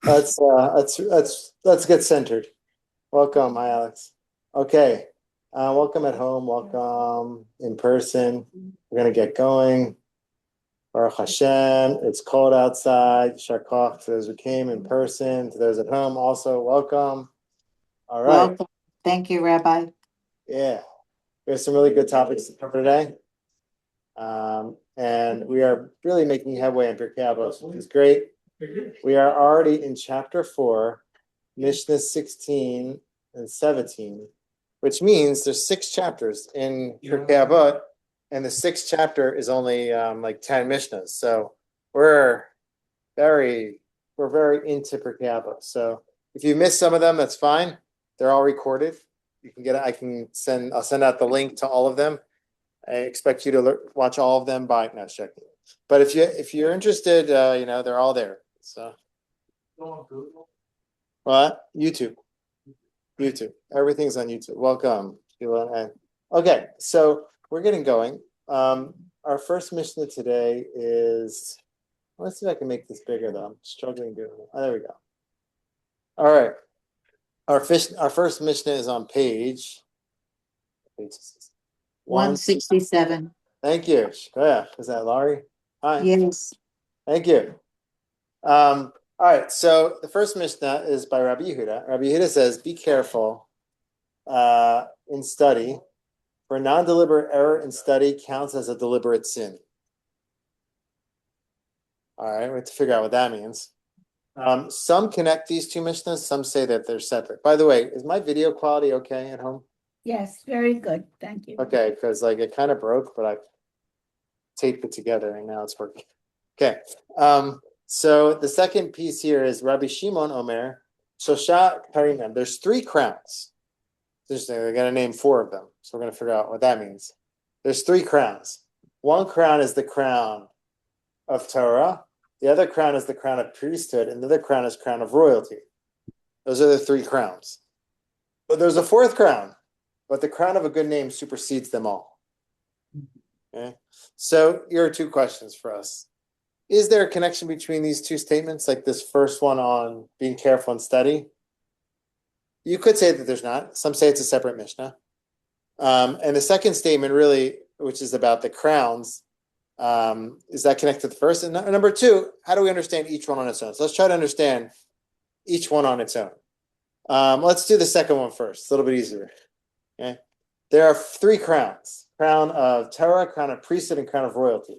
Let's get centered. Welcome, hi Alex. Okay, welcome at home. Welcome in person. We're gonna get going. Baruch Hashem. It's cold outside. Shakach to those who came in person. To those at home, also welcome. All right. Welcome. Thank you, Rabbi. Yeah, we have some really good topics to cover today, and we are really making headway in Pirkei Avos, which is great. We are already in chapter 4, Mishnah 16 and 17, which means there's 6 chapters in Pirkei Avot, and the 6th chapter is only like 10 Mishnahs. So we're very we're very into Pirkei Avot. So if you miss some of them, that's fine. They're all recorded. You can get I'll send out the link to all of them. I expect you to watch all of them by not checking. But if you're interested, they're all there. So what? YouTube. YouTube. Everything's on YouTube. Welcome. Okay, so we're getting going. Our first Mishnah today is, let's see if I can make this bigger though. I'm struggling doing it. Oh, there we go. All right. Our first Mishnah is on page 167. Thank you. Yeah, is that Laurie? Hi. Yes. Thank you. All right, so the first Mishnah is by Rabbi Yehuda. Rabbi Yehuda says, be careful in study, for non-deliberate error in study counts as a deliberate sin. All right, we have to figure out what that means. Some connect these two Mishnahs, some say that they're separate. By the way, is my video quality okay at home? Yes, very good. Thank you. Okay, because like it kind of broke, but I taped it together and now it's working. Okay. So the second piece here is Rabbi Shimon Omer, Shosha Karimem. There's 3 crowns. Interesting. They're going to name 4 of them. So we're going to figure out what that means. There's 3 crowns. One crown is the crown of Torah. The other crown is the crown of priesthood. And the other crown is crown of royalty. Those are the 3 crowns. But there's a 4th crown. But the crown of a good name supersedes them all. Okay. So here are 2 questions for us. Is there a connection between these 2 statements, like this first one on being careful and study? You could say that there's not. Some say it's a separate Mishnah. And the second statement really, which is about the crowns, is that connected to the first? And number 2, how do we understand each one on its own? So let's try to understand each one on its own. Let's do the second one first. It's a little bit easier. Okay. There are 3 crowns: crown of Torah, crown of priesthood, and crown of royalty.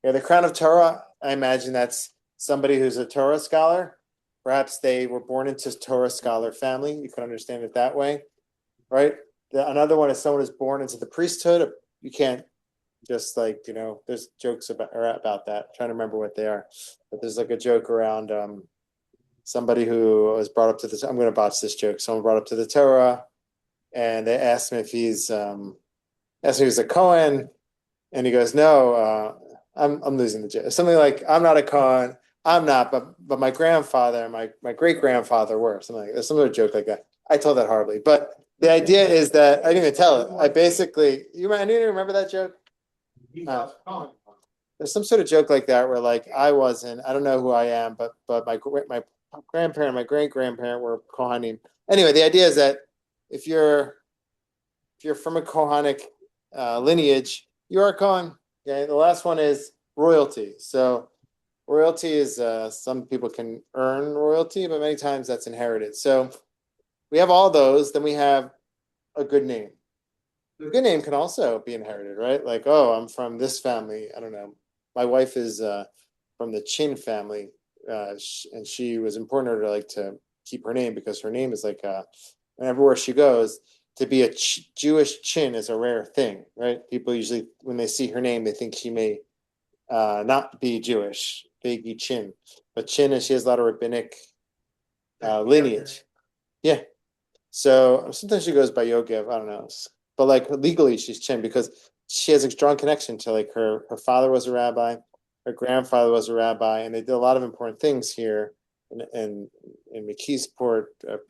Okay, the crown of Torah, I imagine that's somebody who's a Torah scholar. Perhaps they were born into a Torah scholar family. You can understand it that way, right? Another one is someone who's born into the priesthood. You can't just there's jokes about that. I'm trying to remember what they are. But there's like a joke around somebody who was brought up to this. I'm going to botch this joke. Someone brought up to the Torah, and they asked him if he's a Kohen, and he goes, no, I'm losing the joke. Something like, I'm not a Kohen. I'm not, but my grandfather and my great grandfather were. Something like, there's some other joke like that. I told that horribly, but the idea is that I didn't even tell it. I basically, I didn't even remember that joke. There's some sort of joke like that where like I don't know who I am, but my grandparent, my great grandparent were Kohanim. Anyway, the idea is that if you're from a Kohanic lineage, you are a Kohen. Okay, the last one is royalty. So royalty is some people can earn royalty, but many times that's inherited. So we have all those. Then we have a good name. A good name can also be inherited, right? Like, oh, I'm from this family. I don't know. My wife is from the Chin family, and she was important to her to keep her name because her name is like everywhere she goes. To be a Jewish Chin is a rare thing, right? People usually, when they see her name, they think she may not be Jewish, Biggie Chin. But Chin, and she has a lot of rabbinic lineage. Yeah. So sometimes she goes by Yogev, I don't know. But like legally, she's Chin because she has a strong connection to like her father was a rabbi, her grandfather was a rabbi, and they did a lot of important things here in McKeesport,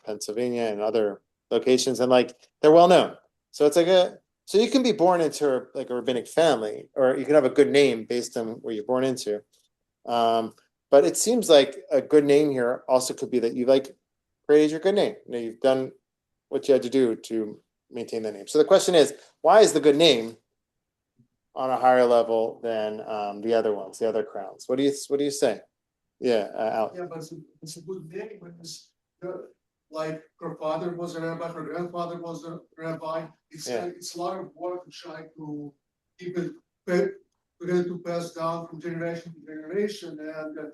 Pennsylvania, and other locations, and like they're well known. So it's so you can be born into like a rabbinic family, or you can have a good name based on where you're born into. But it seems like a good name here also could be that you like created your good name. You know, you've done what you had to do to maintain the name. So the question is, why is the good name on a higher level than the other ones, the other crowns? What do you say? Yeah, Alex. Yeah, but it's a good name when it's like her father was a rabbi, her grandfather was a rabbi. It's a lot of work to try to keep it ready to pass down from generation to generation, and then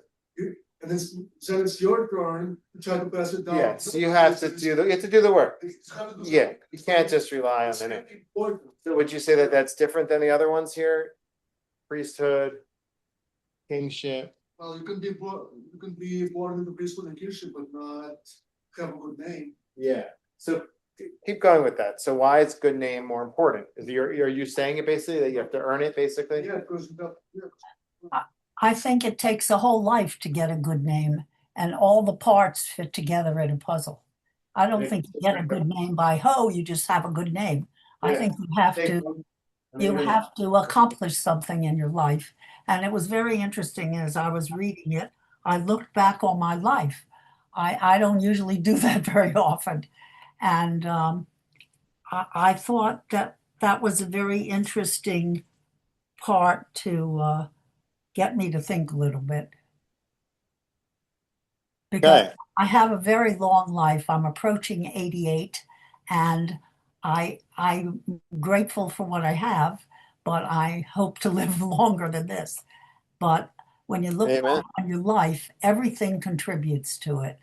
it's your turn to try to pass it down. Yeah, so you have to do the work. Yeah, you can't just rely on the name. So would you say that that's different than the other ones here? Priesthood, kingship. Well, you can be born into priesthood and kingship, but not have a good name. Yeah. So keep going with that. So why is good name more important? Are you saying it basically that you have to earn it basically? Yeah, because I think it takes a whole life to get a good name, and all the parts fit together in a puzzle. I don't think you get a good name by, oh, you just have a good name. I think you have to accomplish something in your life. And it was very interesting as I was reading it. I looked back on my life. I don't usually do that very often. And I thought that that was a very interesting part to get me to think a little bit. Because Okay. I have a very long life. I'm approaching 88, and I'm grateful for what I have, but I hope to live longer than this. But when you look Amen. back on your life, everything contributes to it.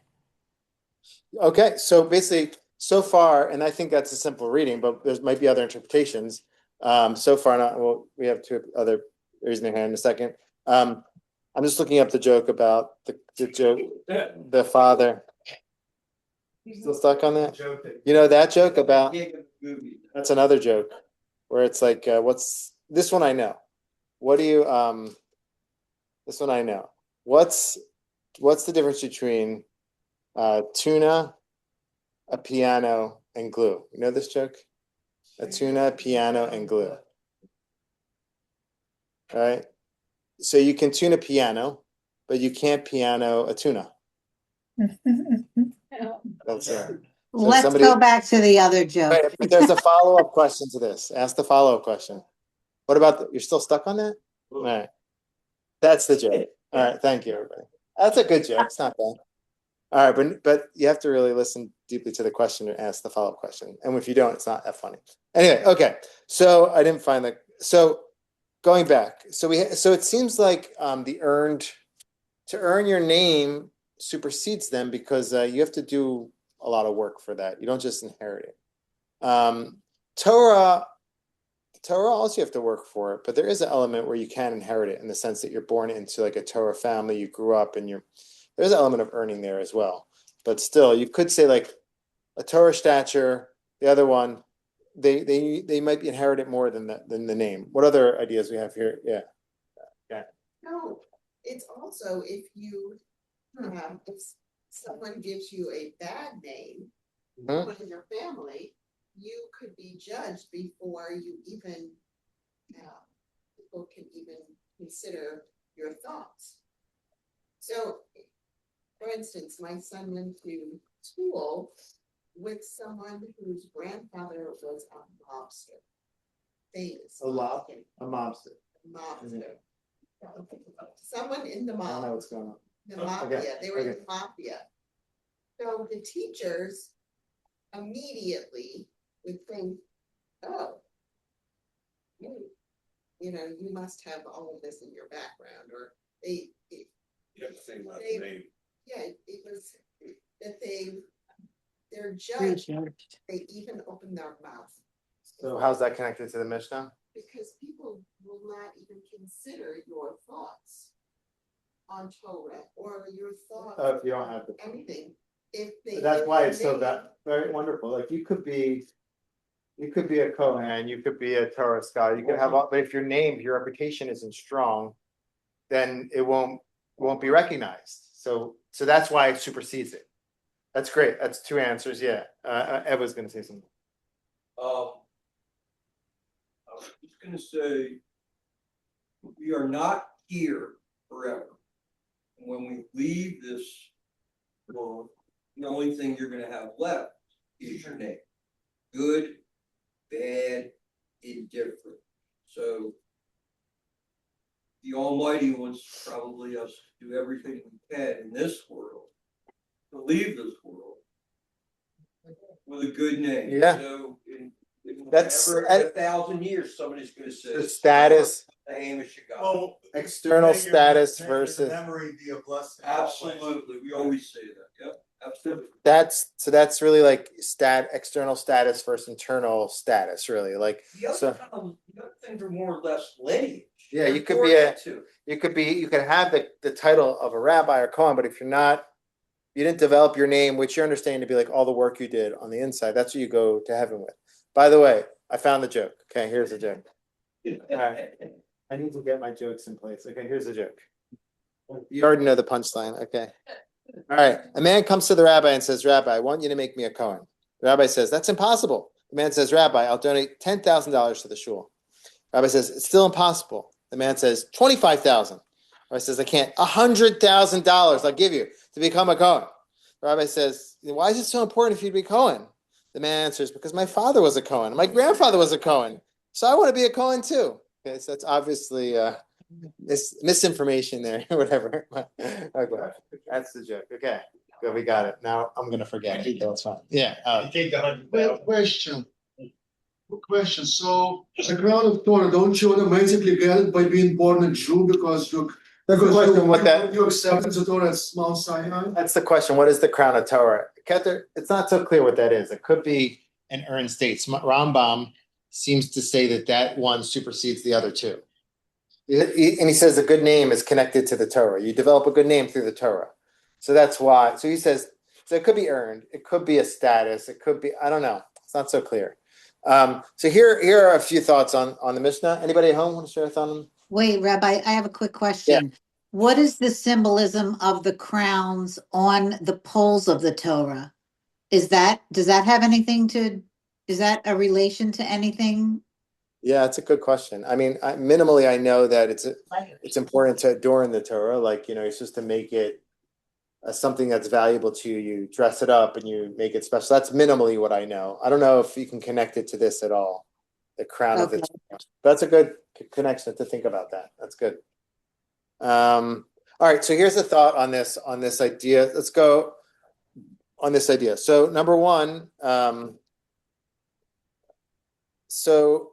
Okay, so basically, so far, and I think that's a simple reading, but there might be other interpretations. So far, not well. We have two other raising their hand in a second. I'm just looking up the joke about the joke, the father. Still stuck on that? You know that joke about? That's another joke, where it's like, what's this one? I know. What do you? This one I know. What's the difference between tuna, a piano, and glue? You know this joke? A tuna, piano, and glue. All right. So you can tune a piano, but you can't piano a tuna. That's it. So Let's go back to the other joke. Right, but there's a follow-up question to this. Ask the follow-up question. What about you're still stuck on that? All right. That's the joke. All right. Thank you, everybody. That's a good joke. It's not bad. All right, but you have to really listen deeply to the question and ask the follow-up question. And if you don't, it's not that funny. Anyway, okay. So I didn't find that. So going back, so it seems like to earn your name supersedes them because you have to do a lot of work for that. You don't just inherit it. Torah also you have to work for it, but there is an element where you can inherit it in the sense that you're born into like a Torah family, you grew up and there's an element of earning there as well. But still, you could say like a Torah stature, the other one, they might be inherited more than the name. What other ideas we have here? Yeah. No, it's also if someone gives you a bad name, someone in your family, you could be judged before you even people can even consider your thoughts. So, for instance, my son went to school with someone whose grandfather was a mobster. Famous. A mobster. Mobster. Someone in the I don't know mob. what's going on. The mafia. They were in the mafia. So the teachers immediately would think, oh, you must have all of this in your background, or you have to say about the name. Yeah, it was that they're judged. They even open their mouth. So how's that connected to the Mishnah? Because people will not even consider your thoughts on Torah or your thoughts. If you don't have anything. That's why it's so very wonderful. Like you could be a Kohen, you could be a Torah scholar, you could have all, but if your name, your reputation isn't strong, then it won't be recognized. So that's why it supersedes it. That's great. That's two answers. Yeah. Eva's going to say something. I was just going to say, we are not here forever. When we leave this world, the only thing you're gonna have left is your name. Good, bad, indifferent. So the Almighty wants probably us to do everything we can in this world to leave this world with a good name. Yeah. So That's- in 1,000 years, somebody's gonna say The status, the Hamish of God. Well, external may your- status may your versus. Memory be a blessing. Absolutely, we always say that. Yep, absolutely. That's really like external status versus internal status, really. Like, The other, the other things are more or less lineage. Yeah, you could They're be a- important too. you could have the title of a rabbi or Kohen, but if you didn't develop your name, which you're understanding to be like all the work you did on the inside, that's what you go to heaven with. By the way, I found the joke. Okay, here's the joke. Alright. I need to get my jokes in place. Okay, here's the joke. You already know the punchline. Okay. All right. A man comes to the rabbi and says, Rabbi, I want you to make me a Kohen. The rabbi says, that's impossible. The man says, Rabbi, I'll donate $10,000 to the shul. Rabbi says, it's still impossible. The man says, 25,000. Rabbi says, I can't. $100,000 I'll give you to become a Kohen. The rabbi says, why is it so important for you to be Kohen? The man answers, because my father was a Kohen. My grandfather was a Kohen. So I want to be a Kohen too. Okay, so that's obviously misinformation there, whatever. Okay, that's the joke. Okay, good, we got it. Now I'm gonna forget it. That's fine. Yeah. Question. Question. So the crown of Torah, don't you automatically get it by being born a Jew because you That's the question. What that? you accepted the Torah at Mount Sinai? That's the question. What is the crown of Torah? Keter, it's not so clear what that is. It could be an earned state. Rambam seems to say that one supersedes the other two. And he says a good name is connected to the Torah. You develop a good name through the Torah. So that's why. So he says, so it could be earned. It could be a status. It could be, I don't know. It's not so clear. So here are a few thoughts on the Mishnah. Anybody at home want to share a thought on? Wait, Rabbi, I have a quick question. What is the symbolism of the crowns on the poles of the Torah? Does that have anything is that a relation to anything? Yeah, it's a good question. I mean, minimally, I know that it's important to adorn the Torah. Like, you're supposed to make it something that's valuable to you. You dress it up and you make it special. That's minimally what I know. I don't know if you can connect it to this at all. The crown of the Torah. That's a good connection to think about that. That's good. All right. So here's a thought on this idea. Let's go on this idea. So number one, so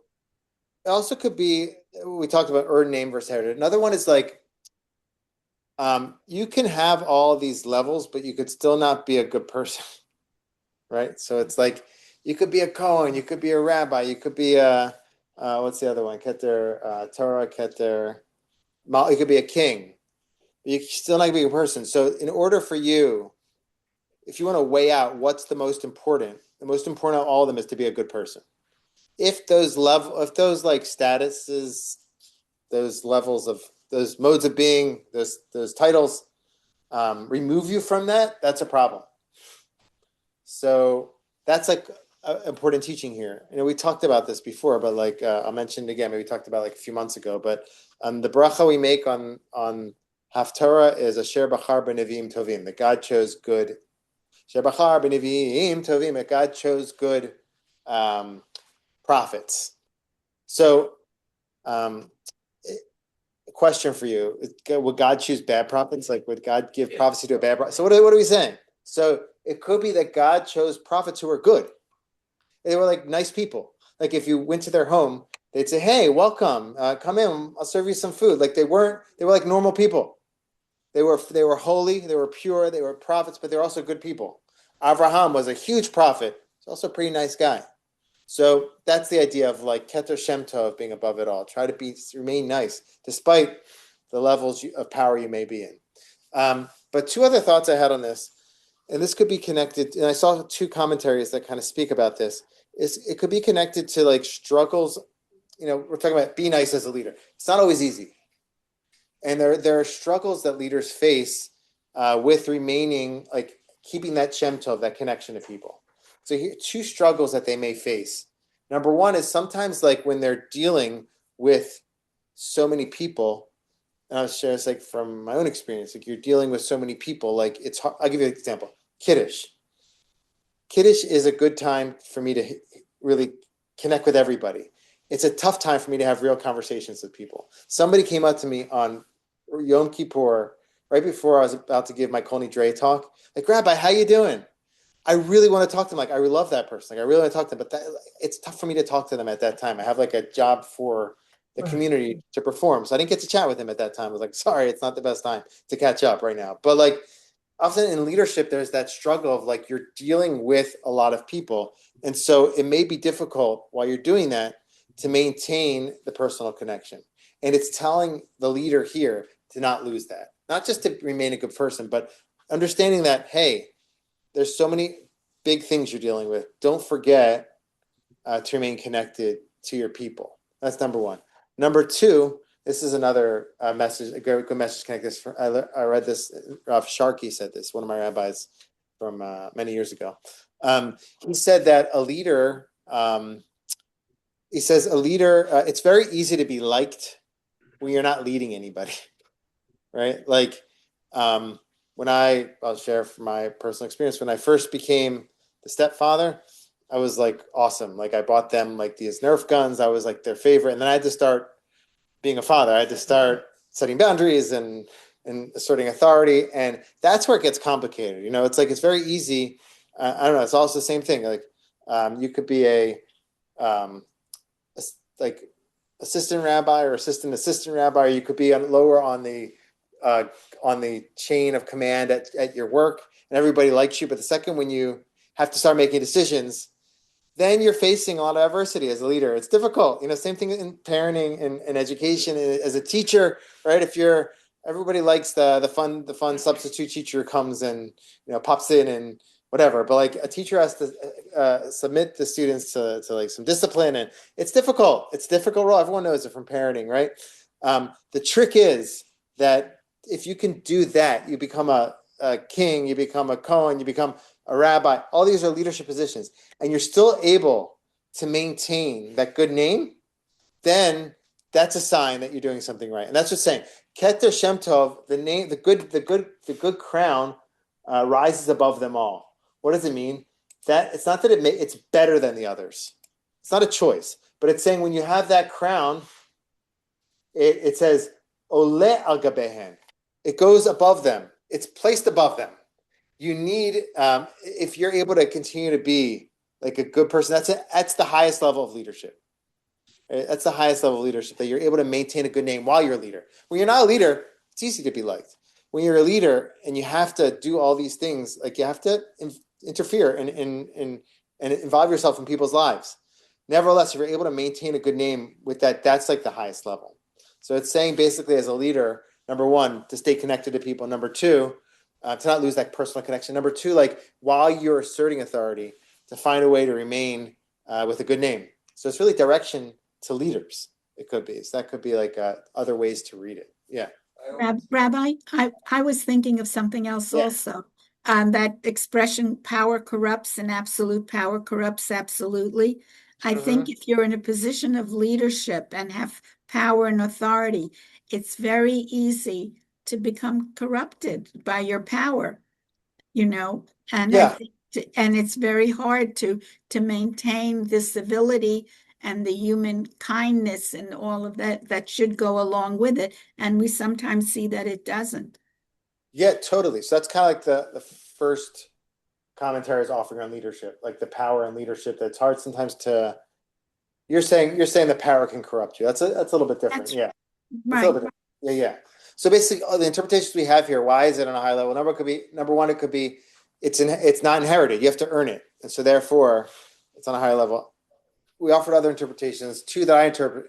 it also could be, we talked about earned name versus heritage. Another one is like, you can have all these levels, but you could still not be a good person, right? So it's like, you could be a Kohen, you could be a rabbi, you could be a, what's the other one? Keter, Torah, Keter, you could be a king. But you still not be a person. So in order for you, if you want to weigh out what's the most important of all of them is to be a good person. If those like statuses, those levels of those modes of being, those titles remove you from that, that's a problem. So that's like important teaching here. We talked about this before, but like I'll mention it again. Maybe we talked about like a few months ago. But the bracha we make on Haftarah is Asher Bachar B'Neviim Tovim, that God chose good. Asher Bachar B'Neviim Tovim, that God chose good prophets. So, a question for you: would God choose bad prophets? Like, would God give prophecy to a bad prophet? So, what are we saying? So, it could be that God chose prophets who were good. They were like nice people. Like, if you went to their home, they'd say, "Hey, welcome, come in. I'll serve you some food." Like, they were like normal people. They were holy. They were pure. They were prophets, but they're also good people. Abraham was a huge prophet. He's also a pretty nice guy. So that's the idea of like Keter Shem Tov, being above it all. Try to remain nice despite the levels of power you may be in. But two other thoughts I had on this, and this could be connected, and I saw two commentaries that kind of speak about this, is it could be connected to like struggles. We're talking about be nice as a leader. It's not always easy. And there are struggles that leaders face with remaining, like keeping that Shem Tov, that connection to people. So here, two struggles that they may face. Number one is sometimes like when they're dealing with so many people, and I'll share this like from my own experience. Like you're dealing with so many people. Like it's hard. I'll give you an example. Kiddush. Kiddush is a good time for me to really connect with everybody. It's a tough time for me to have real conversations with people. Somebody came up to me on Yom Kippur, right before I was about to give my Kol Nidre talk. Like, Rabbi, how you doing? I really want to talk to them. Like, I really love that person. Like, I really want to talk to them, but it's tough for me to talk to them at that time. I have like a job for the community to perform. So I didn't get to chat with him at that time. I was like, sorry, it's not the best time to catch up right now. But like, often in leadership, there's that struggle of like, you're dealing with a lot of people. And so it may be difficult while you're doing that to maintain the personal connection. And it's telling the leader here to not lose that, not just to remain a good person, but understanding that, hey, there's so many big things you're dealing with. Don't forget to remain connected to your people. That's number one. Number two, this is another message, a good message to connect this. I read this, Rav Sharkey said this, one of my rabbis from many years ago. He said that a leader, it's very easy to be liked when you're not leading anybody, right? Like I'll share from my personal experience, when I first became the stepfather, I was like awesome. Like I bought them like these Nerf guns. I was like their favorite. And then I had to start being a father. I had to start setting boundaries and asserting authority. And that's where it gets complicated. You know, it's like, it's very easy. I don't know. It's also the same thing. Like you could be like assistant rabbi or assistant rabbi, or you could be lower on the chain of command at your work, and everybody likes you. But the second when you have to start making decisions, then you're facing a lot of adversity as a leader. It's difficult. You know, same thing in parenting and education as a teacher, right? If everybody likes the fun substitute teacher comes and, you know, pops in and whatever, but like a teacher has to submit the students to like some discipline, and it's difficult. It's a difficult role. Everyone knows it from parenting, right? The trick is that if you can do that, you become a king, you become a Cohen, you become a rabbi. All these are leadership positions, and you're still able to maintain that good name, then that's a sign that you're doing something right. And that's just saying, Keter Shem Tov, the name, the good crown rises above them all. What does it mean? That it's not that it's better than the others. It's not a choice, but it's saying when you have that crown, it says Ole al gabehen. It goes above them. It's placed above them. You need, if you're able to continue to be like a good person, that's the highest level of leadership. Right? That's the highest level of leadership, that you're able to maintain a good name while you're a leader. When you're not a leader, it's easy to be liked. When you're a leader and you have to do all these things, like you have to interfere and involve yourself in people's lives. Nevertheless, if you're able to maintain a good name with that, that's like the highest level. So it's saying basically as a leader, number one, to stay connected to people. Number two, to not lose that personal connection. Number two, like while you're asserting authority, to find a way to remain with a good name. So it's really direction to leaders. It could be. So that could be like other ways to read it. Yeah. Rabbi, I was thinking of something else also. That expression, power corrupts and absolute power corrupts absolutely. I think if you're in a position of leadership and have power and authority, it's very easy to become corrupted by your power, you know, and and it's very hard to maintain the civility and the human kindness and all of that should go along with it. And we sometimes see that it doesn't. Yeah, totally. So that's kind of like the first commentary is offering on leadership, like the power and leadership. That's hard sometimes to. You're saying the power can corrupt you. That's a little bit different. That's Yeah, right. a little bit. Yeah. So basically, the interpretations we have here. Why is it on a high level? Number one. It could be it's not inherited. You have to earn it, and so therefore, it's on a higher level. We offered other interpretations. Two that I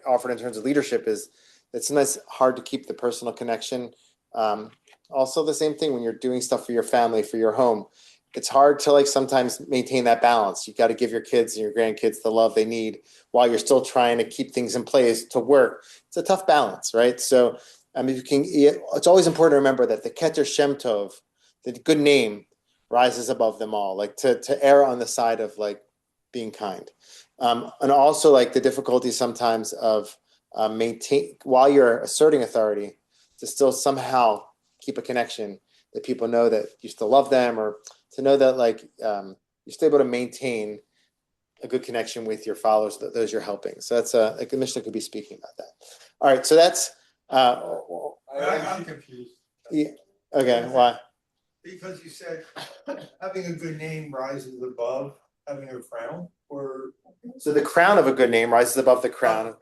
offered in terms of leadership is that sometimes hard to keep the personal connection. Also, the same thing when you're doing stuff for your family, for your home. It's hard to like sometimes maintain that balance. You got to give your kids and your grandkids the love they need while you're still trying to keep things in place to work. It's a tough balance, right? So, it's always important to remember that the Keter Shem Tov, the good name, rises above them all. Like to err on the side of like being kind, and also like the difficulty sometimes of maintain while you're asserting authority, to still somehow keep a connection, that people know that you still love them, or to know that like you're still able to maintain a good connection with your followers, those you're helping. So that's like the Mishnah could be speaking about that. All right, so that's I'm confused. yeah, okay, why? Because you said having a good name rises above having a crown, or So the crown of a good name rises above the crown.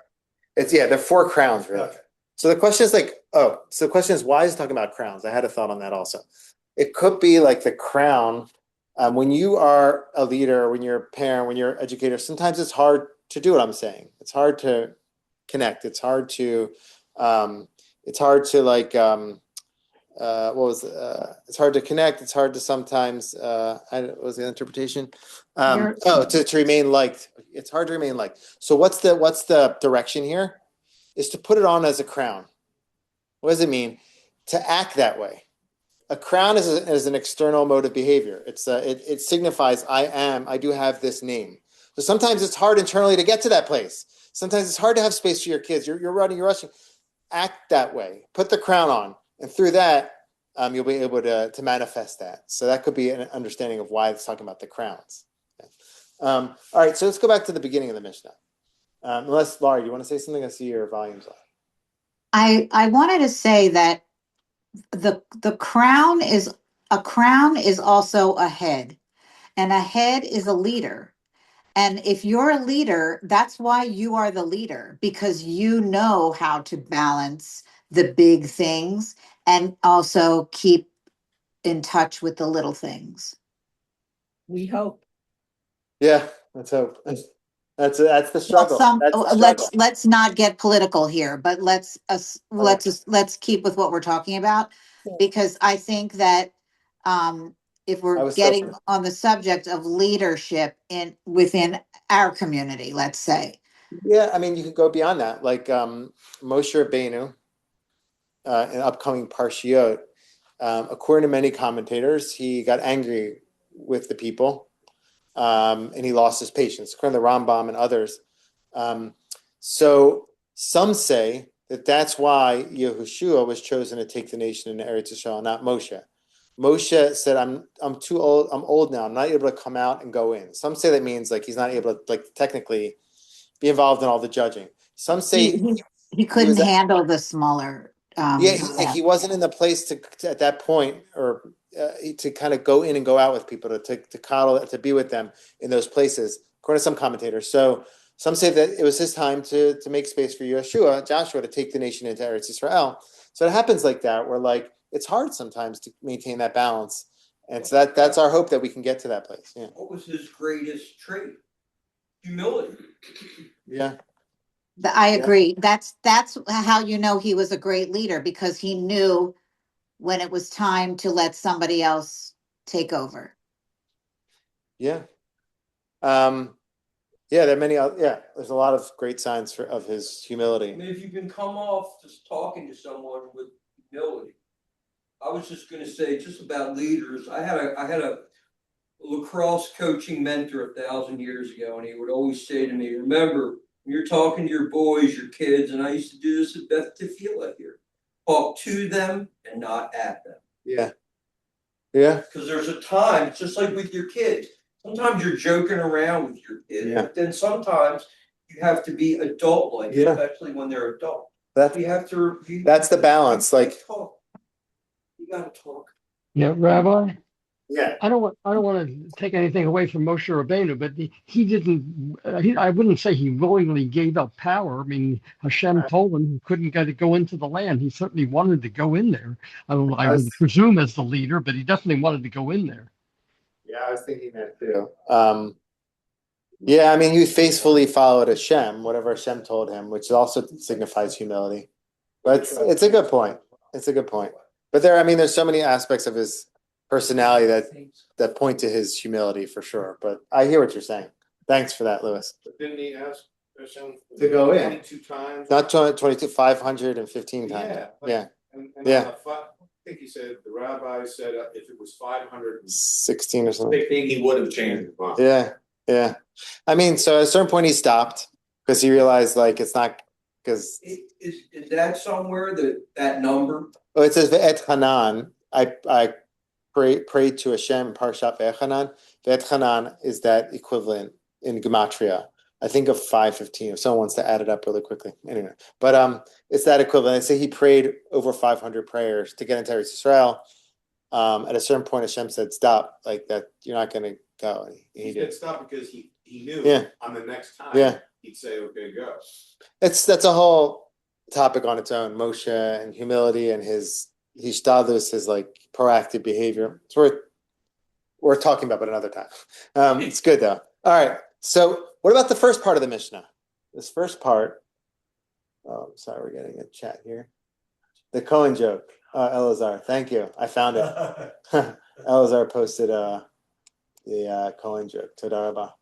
It's they're four crowns really. Okay. So the question is like, so the question is, why is it talking about crowns? I had a thought on that also. It could be like the crown. When you are a leader, when you're a parent, when you're an educator, sometimes it's hard to do what I'm saying. It's hard to connect. It's hard to like, it's hard to connect. It's hard to sometimes, what was the interpretation? To remain liked. It's hard to remain liked. So what's the direction here? Is to put it on as a crown. What does it mean? To act that way. A crown is an external mode of behavior. It signifies I do have this name. So sometimes it's hard internally to get to that place. Sometimes it's hard to have space for your kids. You're running, you're rushing. Act that way. Put the crown on, and through that, you'll be able to manifest that. So that could be an understanding of why it's talking about the crowns. Okay. All right, so let's go back to the beginning of the Mishnah. Unless Laurie, you want to say something? I see your volume's on. I wanted to say that the crown is also a head, and a head is a leader. And if you're a leader, that's why you are the leader, because you know how to balance the big things and also keep in touch with the little things. We hope. Yeah, let's hope. That's the struggle. That's the struggle. Let's not get political here, but let's keep with what we're talking about, because I think that if we're getting on the subject of leadership within our community, let's say. Yeah, I mean, you could go beyond that. Like Moshe Rabbeinu, in upcoming Parshiot, according to many commentators, he got angry with the people, and he lost his patience, according to the Rambam and others. So some say that that's why Yehoshua was chosen to take the nation into Eretz Yisrael, not Moshe. Moshe said, I'm too old. I'm old now. I'm not able to come out and go in. Some say that means like he's not able to like technically be involved in all the judging. Some say he couldn't handle the smaller. He wasn't in the place to at that point, or to kind of go in and go out with people, to coddle, to be with them in those places, according to some commentators. So some say that it was his time to make space for Joshua to take the nation into Eretz Yisrael. So it happens like that, where like it's hard sometimes to maintain that balance, and so that's our hope, that we can get to that place. Yeah. What was his greatest trait? Humility. Yeah. I agree. That's how you know he was a great leader, because he knew when it was time to let somebody else take over. Yeah. Yeah, there are many. There's a lot of great signs of his humility. I mean, if you can come off just talking to someone with humility. I was just going to say, just about leaders. I had a lacrosse coaching mentor 1,000 years ago, and he would always say to me, "Remember, when you're talking to your boys, your kids," and I used to do this at Beth Tefillah here, talk to them and not at them. Yeah. Yeah. Because there's a time, it's just like with your kids. Sometimes you're joking around with your kids, but then sometimes you have to be adult-like, especially when they're adult. That's the balance. Like, you gotta talk. Yeah, Rabbi. Yeah. I don't want to take anything away from Moshe Rabbeinu, but he didn't. I wouldn't say he willingly gave up power. I mean, Hashem told him he couldn't go into the land. He certainly wanted to go in there. I would presume as the leader, but he definitely wanted to go in there. Yeah, I was thinking that too. I mean, he faithfully followed Hashem, whatever Hashem told him, which also signifies humility. But it's a good point. It's a good point. But there's so many aspects of his personality that point to his humility for sure. But I hear what you're saying. Thanks for that, Lewis. But didn't he ask Hashem to go in 22 times? Not 22, 515 times. Yeah. And Yeah. I think he said, the rabbi said if it was 516 or something, he would have changed his mind. Yeah. I mean, so at a certain point he stopped, because he realized like it's not because Is that somewhere that number? oh, it says Ve'et Hanan. I prayed to Hashem in Parshat Ve'et Hanan. Ve'et Hanan is that equivalent in gematria. I think of 515. If someone wants to add it up really quickly, anyway. But it's that equivalent. I say he prayed over 500 prayers to get into Eretz Israel. At a certain point, Hashem said, "Stop! Like that, you're not going to go." And he did stop because he knew on the next time he'd say, "Okay, go." That's a whole topic on its own. Moshe and humility and his hishtadlus, his like proactive behavior. It's worth talking about, but another time. It's good though. All right. So what about the first part of the Mishnah? This first part. Oh, I'm sorry, we're getting a chat here. The Cohen joke. Elazar, thank you. I found it. Elazar posted the Cohen joke. Toda rabah.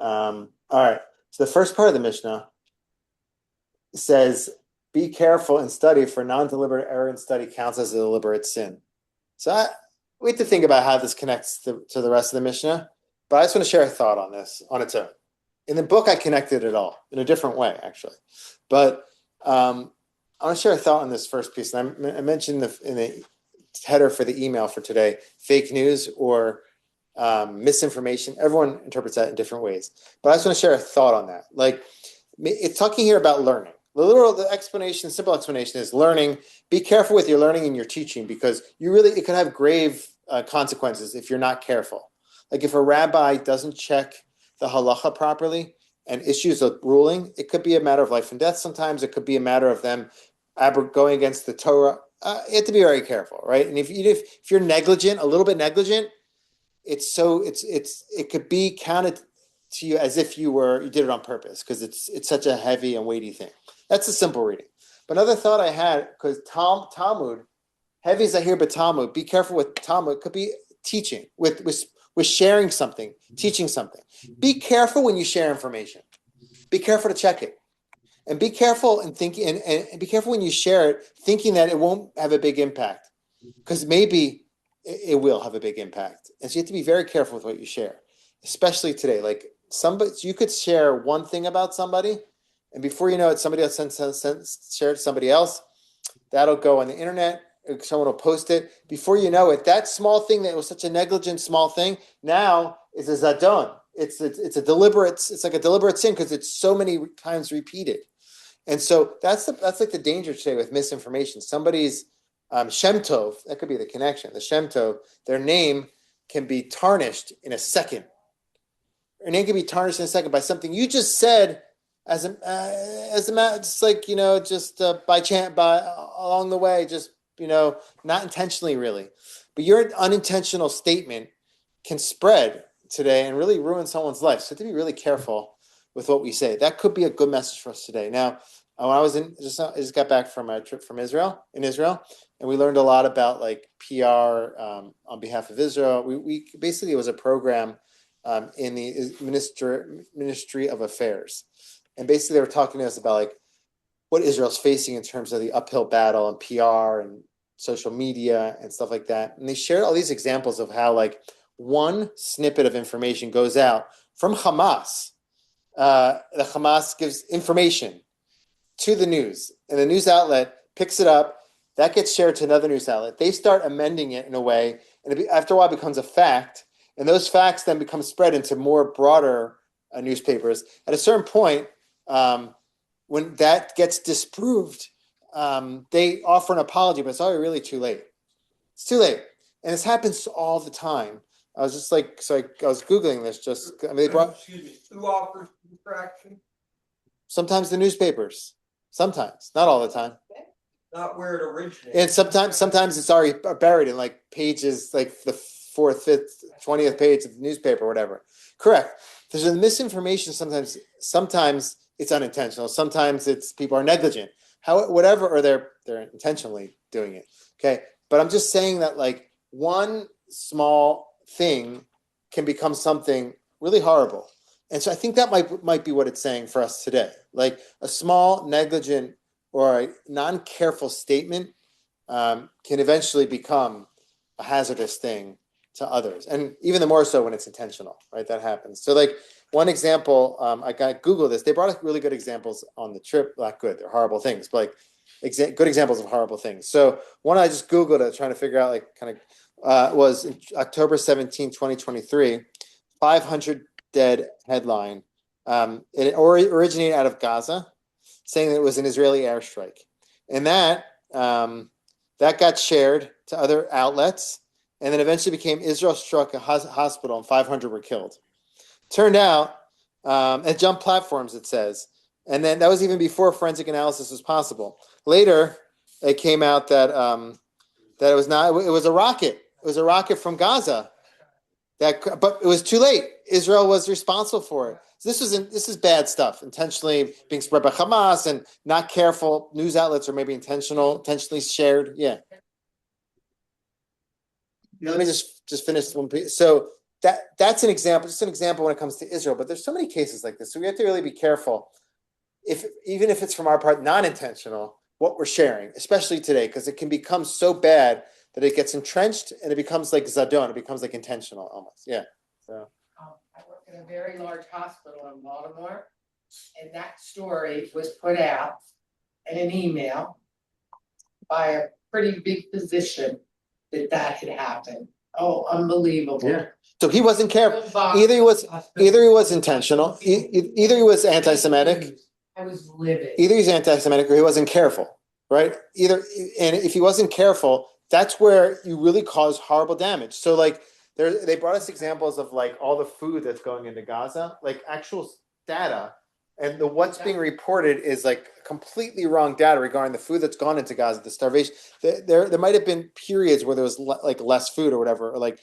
All right. So the first part of the Mishnah says, "Be careful and study, for non-deliberate error in study counts as a deliberate sin." So we have to think about how this connects to the rest of the Mishnah, but I just want to share a thought on this on its own. In the book, I connected it all in a different way, actually. But I want to share a thought on this first piece. And I mentioned in the header for the email for today, fake news or misinformation. Everyone interprets that in different ways. But I just want to share a thought on that. Like, it's talking here about learning. The explanation, simple explanation is learning. Be careful with your learning and your teaching, because it could have grave consequences if you're not careful. Like if a rabbi doesn't check the halacha properly and issues a ruling, it could be a matter of life and death. Sometimes it could be a matter of them going against the Torah. You have to be very careful, right? And if you're negligent, a little bit negligent, it could be counted to you as if you did it on purpose, because it's such a heavy and weighty thing. That's a simple reading. But another thought I had, because Talmud, heavy as I hear, but Talmud, be careful with Talmud. It could be teaching, with sharing something, teaching something. Be careful when you share information. Be careful to check it. And be careful and be careful when you share it, thinking that it won't have a big impact, because maybe it will have a big impact. And so you have to be very careful with what you share, especially today. Like you could share one thing about somebody, and before you know it, somebody else shared somebody else. That'll go on the internet. Someone will post it. Before you know it, that small thing that was such a negligent small thing now is a zadon. It's a deliberate. It's like a deliberate sin because it's so many times repeated. And so that's like the danger today with misinformation. Somebody's Shem Tov, that could be the connection. The Shem Tov, their name can be tarnished in a second. Their name can be tarnished in a second by something you just said as a just like, just by chance, along the way, just, not intentionally really. But your unintentional statement can spread today and really ruin someone's life. So to be really careful with what we say. That could be a good message for us today. Now, when I just got back from a trip from Israel, and we learned a lot about like PR on behalf of Israel. We basically, it was a program in the Ministry of Affairs. And basically they were talking to us about like what Israel's facing in terms of the uphill battle and PR and social media and stuff like that. And they shared all these examples of how like one snippet of information goes out from Hamas. The Hamas gives information to the news, and the news outlet picks it up. That gets shared to another news outlet. They start amending it in a way, and after a while, it becomes a fact. And those facts then become spread into more broader newspapers. At a certain point, when that gets disproved, they offer an apology, but it's already really too late. It's too late, and this happens all the time. I was just like, I was Googling this. Excuse me, who offers infraction? Sometimes the newspapers. Sometimes, not all the time. Not where it originated. And sometimes it's already buried in like pages, like the 4th, 5th, 20th page of the newspaper or whatever. Correct. There's a misinformation. Sometimes it's unintentional. Sometimes it's people are negligent. Whatever, or they're intentionally doing it. Okay. But I'm just saying that like one small thing can become something really horrible. And so I think that might be what it's saying for us today. Like a small, negligent, or a non-careful statement can eventually become a hazardous thing to others. And even the more so when it's intentional, right? That happens. So like, one example, I got Google this. They brought us really good examples on the trip. Not good, they're horrible things, but like good examples of horrible things. So one I just Googled it, trying to figure out like kind of was October 17, 2023, 500 dead headline. It originated out of Gaza, saying that it was an Israeli airstrike. And that got shared to other outlets, and then eventually became Israel struck a hospital and 500 were killed. Turned out, it jumped platforms, it says. And then that was even before forensic analysis was possible. Later, it came out that that it was not, it was a rocket. It was a rocket from Gaza. But it was too late. Israel was responsible for it. So this is bad stuff, intentionally being spread by Hamas and not careful news outlets, or maybe intentionally shared. Yeah. Let me just finish one piece. So that's an example, just an example when it comes to Israel. But there's so many cases like this, so we have to really be careful. Even if it's from our part non-intentional, what we're sharing, especially today, because it can become so bad that it gets entrenched and it becomes like zadon, it becomes like intentional almost. Yeah. So I work in a very large hospital in Baltimore, and that story was put out in an email by a pretty big physician that had happened. Oh, unbelievable. Yeah. So he wasn't careful. Either he was intentional, either he was anti-Semitic. I was livid. Either he's anti-Semitic or he wasn't careful, right? And if he wasn't careful, that's where you really cause horrible damage. So like they brought us examples of like all the food that's going into Gaza, like actual data, and what's being reported is like completely wrong data regarding the food that's gone into Gaza, the starvation. There might have been periods where there was like less food or whatever, or like,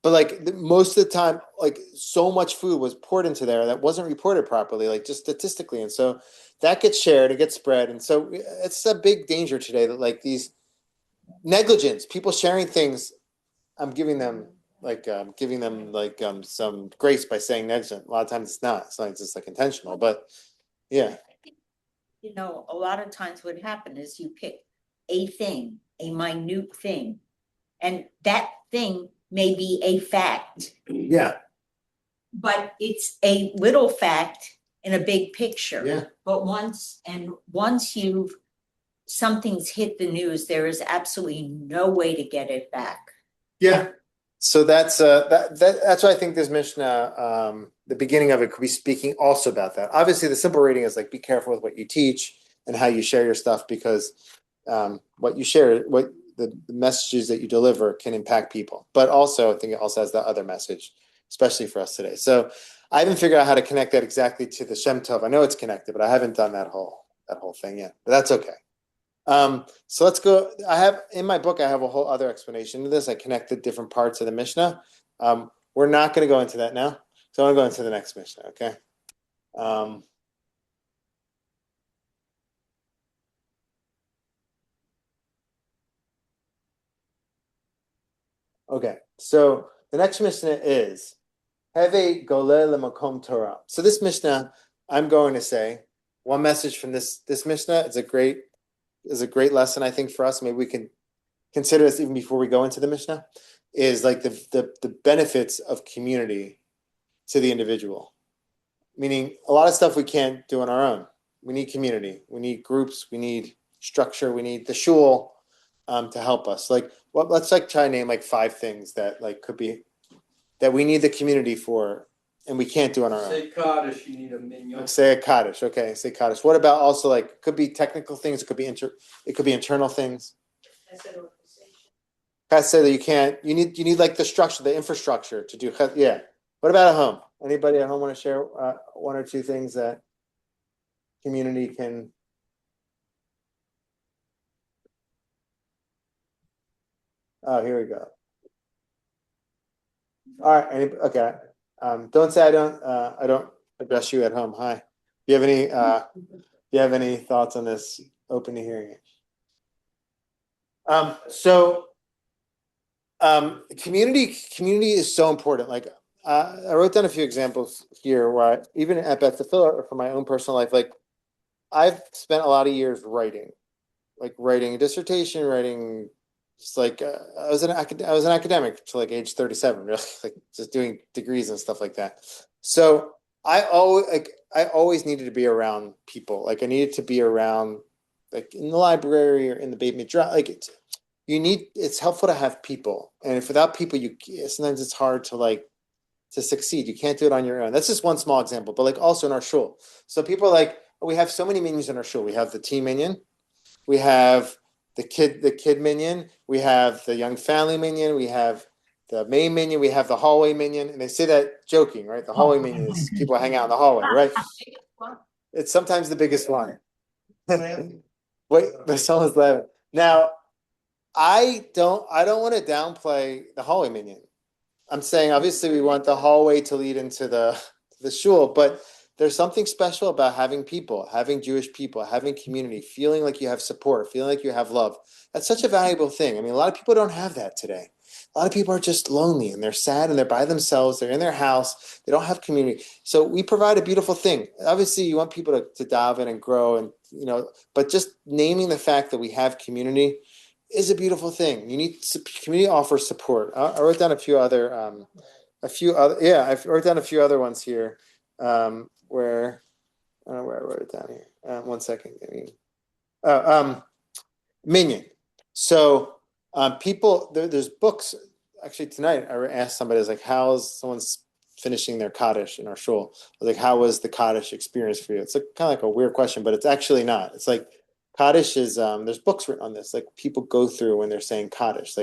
but like most of the time, like so much food was poured into there that wasn't reported properly, like just statistically. And so that gets shared, it gets spread. And so it's a big danger today that like these negligence, people sharing things, I'm giving them some grace by saying negligent. A lot of times it's not. It's not just like intentional, but yeah. You know, a lot of times what happens is you pick a thing, a minute thing, and that thing may be a fact. Yeah. But it's a little fact in a big picture. Yeah. But once something's hit the news, there is absolutely no way to get it back. Yeah. So that's why I think this Mishnah, the beginning of it could be speaking also about that. Obviously, the simple reading is like be careful with what you teach and how you share your stuff, because what you share, what the messages that you deliver can impact people. But also, I think it also has that other message, especially for us today. So I haven't figured out how to connect that exactly to the Shem Tov. I know it's connected, but I haven't done that whole thing yet. But that's okay. So let's go. I have in my book, I have a whole other explanation to this. I connected different parts of the Mishnah. We're not going to go into that now. So I want to go into the next Mishnah. Okay. Okay. So the next Mishnah is Heve Goleh Lemakom Torah. So this Mishnah, I'm going to say one message from this Mishnah. It's a great lesson, I think, for us. Maybe we can consider this even before we go into the Mishnah, is like the benefits of community to the individual. Meaning a lot of stuff we can't do on our own. We need community. We need groups. We need structure. We need the shul to help us. Like, let's like try and name like 5 things that like could be that we need the community for, and we can't do on our own. Say Kaddish, you need a minyan. Like say a Kaddish. Okay, say Kaddish. What about also like could be technical things? It could be internal things. I said that you can't. You need like the structure, the infrastructure to do. Yeah. What about at home? Anybody at home want to share 1 or 2 things that community can? Oh, here we go. All right. Okay. Don't say I don't address you at home. Hi. Do you have any thoughts on this? Open to hearing it. Community is so important. Like I wrote down a few examples here where even at Beth or for my own personal life, like I've spent a lot of years writing a dissertation, writing. Just like I was an academic to like age 37, really, like just doing degrees and stuff like that. So I always needed to be around people. Like I needed to be around, like in the library or in the basement. Like it's helpful to have people, and if without people, sometimes it's hard to to succeed. You can't do it on your own. That's just one small example, but like also in our shul. So people are like, we have so many minions in our shul. We have the teen minion, we have the kid minion, we have the young family minion, we have the main minion, we have the hallway minion, and they say that joking, right? The hallway minion is people hang out in the hallway, right? It's sometimes the biggest one. Wait, someone's laughing. Now, I don't want to downplay the hallway minion. I'm saying obviously we want the hallway to lead into the shul, but there's something special about having people, having Jewish people, having community, feeling like you have support, feeling like you have love. That's such a valuable thing. I mean, a lot of people don't have that today. A lot of people are just lonely and they're sad and they're by themselves. They're in their house. They don't have community. So we provide a beautiful thing. Obviously, you want people to dive in and grow, and but just naming the fact that we have community is a beautiful thing. You need community offers support. I wrote down yeah, I wrote down a few other ones here, where I don't know where I wrote it down here. One second. Minion. So people, there's books. Actually, tonight I asked somebody, I was like, how's someone's finishing their Kaddish in our shul? I was like, how was the Kaddish experience for you? It's like kind of like a weird question, but it's actually not. It's like Kaddish is there's books written on this, like people go through when they're saying Kaddish,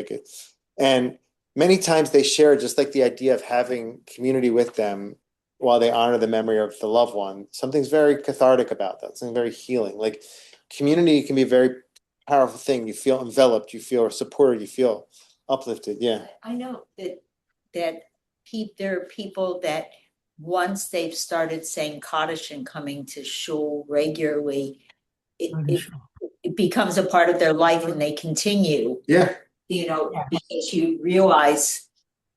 and many times they share just like the idea of having community with them while they honor the memory of the loved one. Something's very cathartic about that. Something very healing. Like community can be a very powerful thing. You feel enveloped. You feel supported. You feel uplifted. Yeah. I know that there are people that once they've started saying Kaddish and coming to shul regularly, it becomes a part of their life and they continue. Yeah. Because you realize,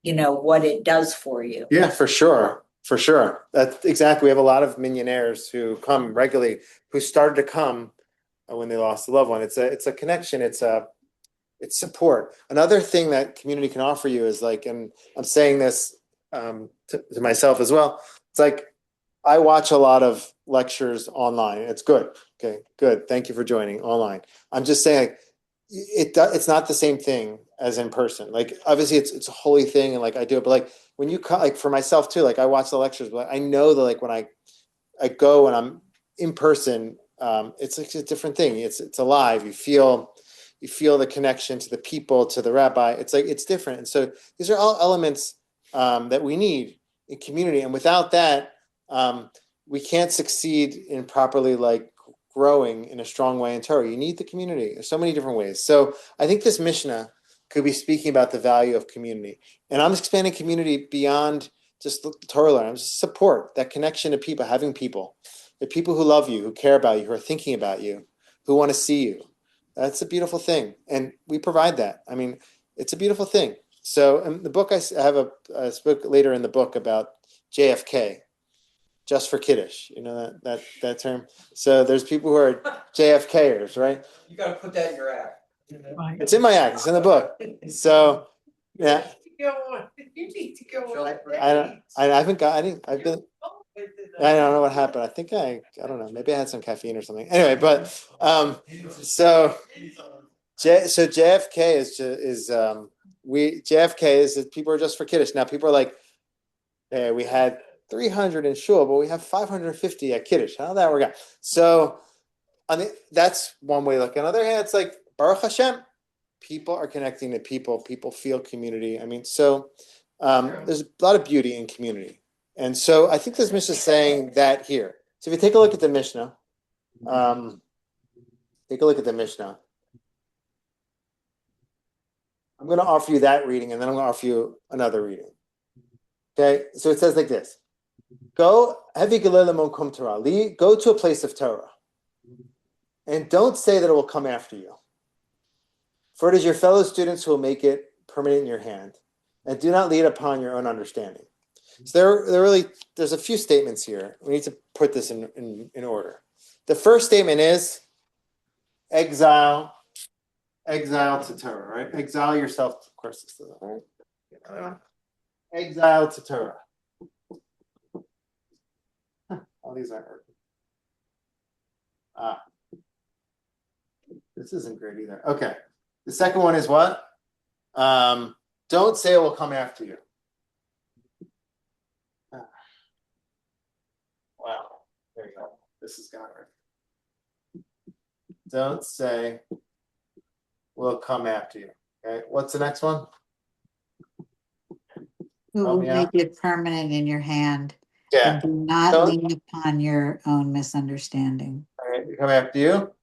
what it does for you. Yeah, for sure. For sure. That's exactly. We have a lot of millionaires who come regularly, who started to come when they lost a loved one. It's a connection. It's support. Another thing that community can offer you is like, and I'm saying this to myself as well. It's like I watch a lot of lectures online. It's good. Okay, good. Thank you for joining online. I'm just saying, it's not the same thing as in person. Like obviously, it's a holy thing, and like I do it. But like when you come, like for myself too, like I watch the lectures, but I know that like when I go and I'm in person, it's like a different thing. It's alive. You feel the connection to the people, to the rabbi. It's like it's different. And so these are all elements that we need in community. And without that, we can't succeed in properly like growing in a strong way in Torah. You need the community. There's so many different ways. So I think this Mishnah could be speaking about the value of community. And I'm expanding community beyond just the Torah learning, just support, that connection to people, having people. The people who love you, who care about you, who are thinking about you, who want to see you. That's a beautiful thing. And we provide that. I mean, it's a beautiful thing. So in the book, I have a spoke later in the book about JFK, just for Kiddush. You know that term? So there's people who are JFKers, right? You gotta put that in your act. It's in my act. It's in the book. So yeah. You need to go on. I haven't got. I've been. I don't know what happened. I think I don't know. Maybe I had some caffeine or something. Anyway, but so JFK is that people are just for Kiddush. Now people are like, hey, we had 300 in shul, but we have 550 at Kiddush. How did that work out? So that's one way to look. On the other hand, it's like Baruch Hashem, people are connecting to people. People feel community. I mean, so there's a lot of beauty in community. And so I think this Mishnah is saying that here. So if you take a look at the Mishnah, take a look at the Mishnah. I'm going to offer you that reading, and then I'm going to offer you another reading. Okay, so it says like this. Go to a place of Torah, and don't say that it will come after you. For it is your fellow students who will make it permanent in your hand, and do not lead upon your own understanding. So there's a few statements here. We need to put this in order. The first statement is exile to Torah, right? Exile yourself. Of course, this is all right. Exile to Torah. these aren't working. Ah. This isn't great either. Okay. The second one is what? Don't say it will come after you. Ah. Wow. There you go. This is got right. Don't say will come after you. Okay. What's the next one? Who Help will me make out. it permanent in your hand? Yeah. And do not Don't- lean upon your own misunderstanding. All right, come after you.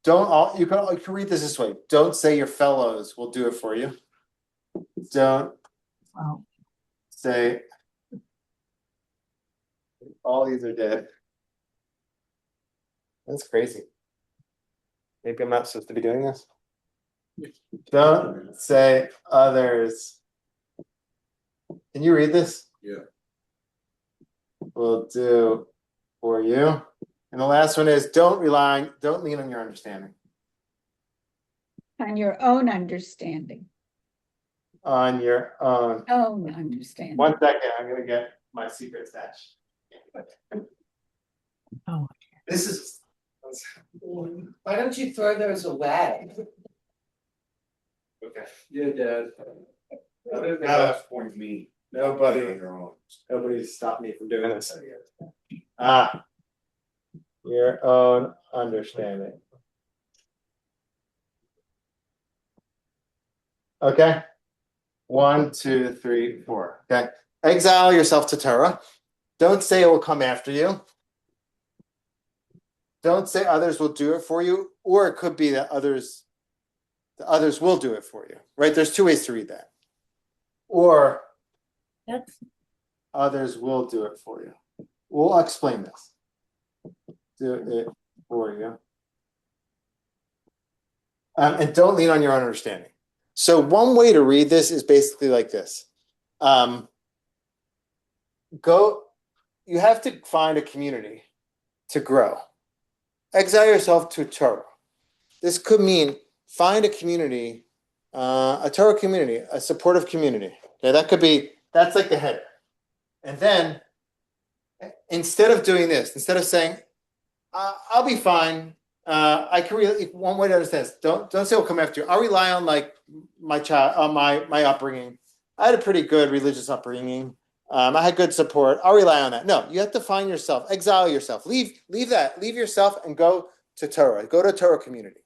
Don't all you can read this way. Don't say your fellows will do it for you. Don't Oh. say all these are dead. That's crazy. Maybe I'm not supposed to be doing this. Don't say others. Can you read this? Yeah. Will do for you. And the last one is don't lean on your understanding. On your own understanding. On your own. Own understanding. 1 second, I'm gonna get my secret stash. Oh. This is Why don't you throw those away? okay. Yeah, Dad. Other than Last point me. nobody stopped me from doing this. Your own understanding. Okay. 1, 2, 3, 4. Okay. Exile yourself to Torah. Don't say it will come after you. Don't say others will do it for you, or it could be that others will do it for you. Right? There's 2 ways to read that. Or That's others will do it for you. We'll explain this. Do it for you. And don't lean on your own understanding. So one way to read this is basically like this. You have to find a community to grow. Exile yourself to Torah. This could mean find a community, a Torah community, a supportive community. Okay, that's like the header. And then instead of doing this, instead of saying, I'll be fine. I can really one way to understand this. Don't say it'll come after you. I'll rely on like my upbringing. I had a pretty good religious upbringing. I had good support. I'll rely on that. No, you have to find yourself, exile yourself, leave yourself and go to Torah. Go to a Torah community.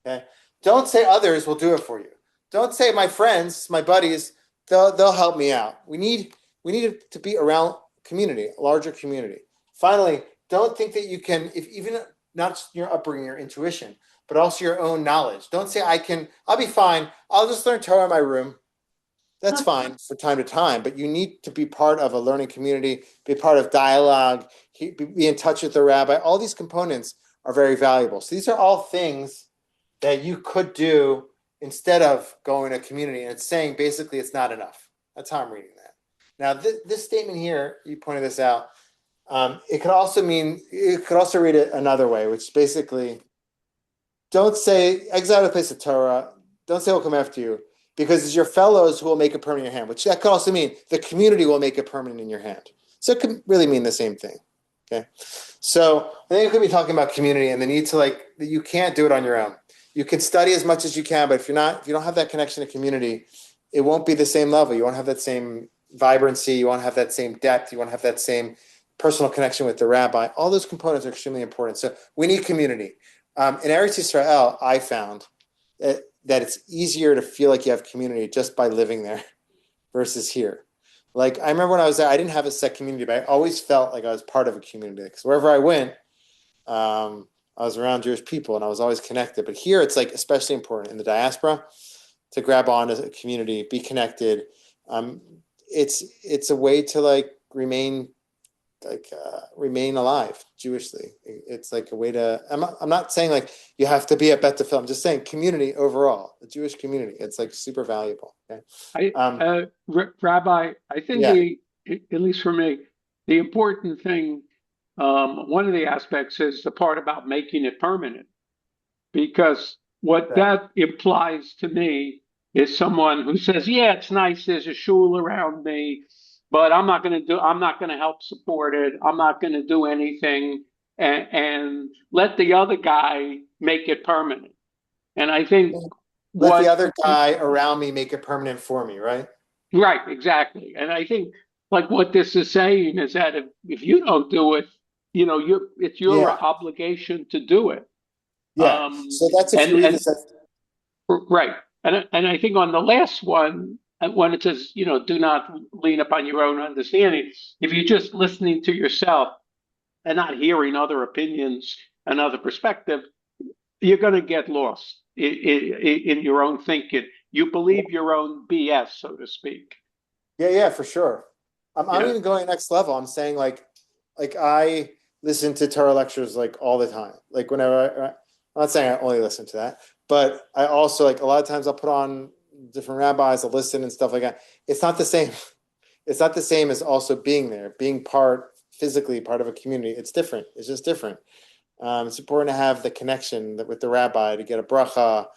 Okay. Don't say others will do it for you. Don't say my friends, my buddies, they'll help me out. We need to be around community, a larger community. Finally, don't think that you can, if even not your upbringing, your intuition, but also your own knowledge. Don't say I'll be fine. I'll just learn Torah in my room. That's fine for time to time, but you need to be part of a learning community, be part of dialogue, be in touch with the rabbi. All these components are very valuable. So these are all things that you could do instead of going to a community. And it's saying basically it's not enough. That's how I'm reading that. Now, this statement here, you pointed this out. It could also read it another way, which basically don't say exile to the place of Torah. Don't say it will come after you, because it's your fellows who will make it permanent in your hand, which that could also mean the community will make it permanent in your hand. So it could really mean the same thing. Okay. So I think it could be talking about community and the need to you can't do it on your own. You can study as much as you can, but if you don't have that connection to community, it won't be the same level. You won't have that same vibrancy. You won't have that same depth. You won't have that same personal connection with the rabbi. All those components are extremely important. So we need community. In Eretz Yisrael, I found that it's easier to feel like you have community just by living there versus here. Like I remember when I was there, I didn't have a set community, but I always felt like I was part of a community because wherever I went, I was around Jewish people and I was always connected. But here it's like especially important in the diaspora to grab on as a community, be connected. It's a way to remain alive Jewishly. It's like a way to. I'm not saying you have to be at Bet Tefillah. I'm just saying community overall, the Jewish community. It's super valuable. Okay? Rabbi, I think at least for me, the important thing, one of the aspects is the part about making it permanent, because what that implies to me is someone who says, yeah, it's nice, there's a shul around me, but I'm not going to help support it. I'm not going to do anything, and let the other guy make it permanent. And I think Let the what, other guy around me make it permanent for me, right? right, exactly. And I think like what this is saying is that if you don't do it, it's your Yeah, obligation to do it. yeah. So that's if you read And this as right. And I think on the last one, when it says, do not lean upon your own understanding, if you're just listening to yourself and not hearing other opinions and other perspective, you're going to get lost in your own thinking. You believe your own BS, so to speak. yeah, for sure. I'm Yeah. even going next level. I'm saying like I listen to Torah lectures like all the time. Like whenever I'm not saying I only listen to that, but I also like a lot of times I'll put on different rabbis, I'll listen and stuff like that. It's not the same. It's not the same as also being there, being physically part of a community. It's different. It's just different. It's important to have the connection with the rabbi to get a bracha,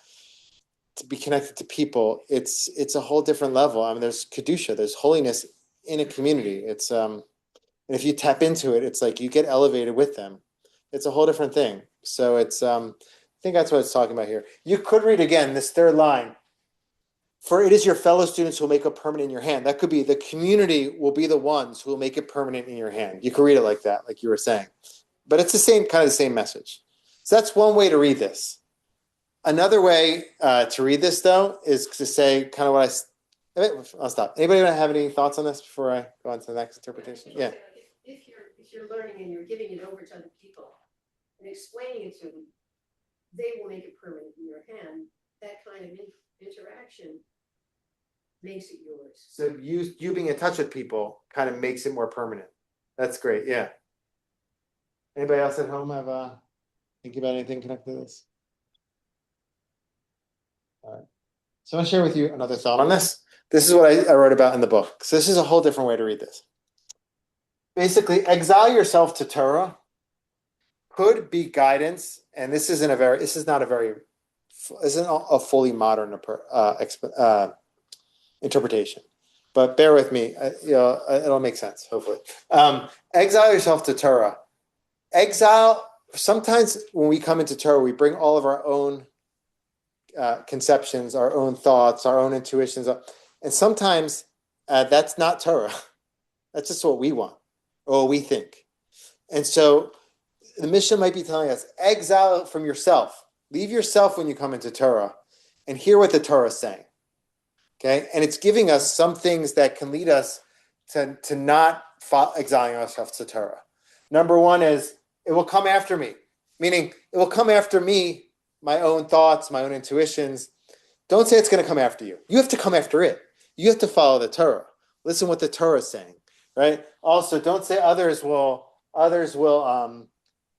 to be connected to people. It's a whole different level. I mean, there's kedusha, there's holiness in a community. It's and if you tap into it, it's like you get elevated with them. It's a whole different thing. So it's I think that's what it's talking about here. You could read again this third line. For it is your fellow students who will make it permanent in your hand. That could be the community will be the ones who will make it permanent in your hand. You could read it like that, like you were saying. But it's the same message. So that's one way to read this. Another way to read this, though, is to say kind of what I'll stop. Anybody have any thoughts on this before I go on to the next interpretation? Yeah. If you're learning and you're giving it over to other people and explaining it to them, they will make it permanent in your hand. That kind of interaction makes it yours. So you being in touch with people kind of makes it more permanent. That's great. Yeah. Anybody else at home have thinking about anything connected to this? All right. So I want to share with you another thought on this. This is what I wrote about in the book. So this is a whole different way to read this. Basically, exile yourself to Torah could be guidance, and this isn't a fully modern interpretation. But bear with me, it'll make sense, hopefully. Exile yourself to Torah. Exile, sometimes when we come into Torah, we bring all of our own conceptions, our own thoughts, our own intuitions. And sometimes that's not Torah. That's just what we want or what we think. And so the Mishnah might be telling us, exile from yourself. Leave yourself when you come into Torah and hear what the Torah is saying. Okay? And it's giving us some things that can lead us to not exiling ourselves to Torah. Number one is, it will come after me. Meaning, it will come after me, my own thoughts, my own intuitions. Don't say it's going to come after you. You have to come after it. You have to follow the Torah. Listen what the Torah is saying, right? Also, don't say others will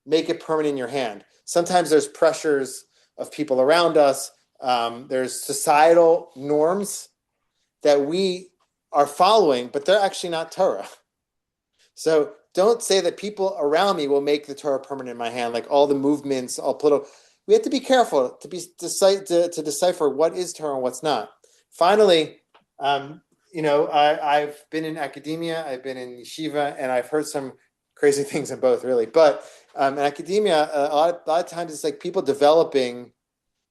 make it permanent in your hand. Sometimes there's pressures of people around us. There's societal norms that we are following, but they're actually not Torah. So don't say that people around me will make the Torah permanent in my hand, like all the movements, all political. We have to be careful to decipher what is Torah and what's not. Finally, I've been in academia, I've been in yeshiva, and I've heard some crazy things in both, really. But in academia, a lot of times it's like people developing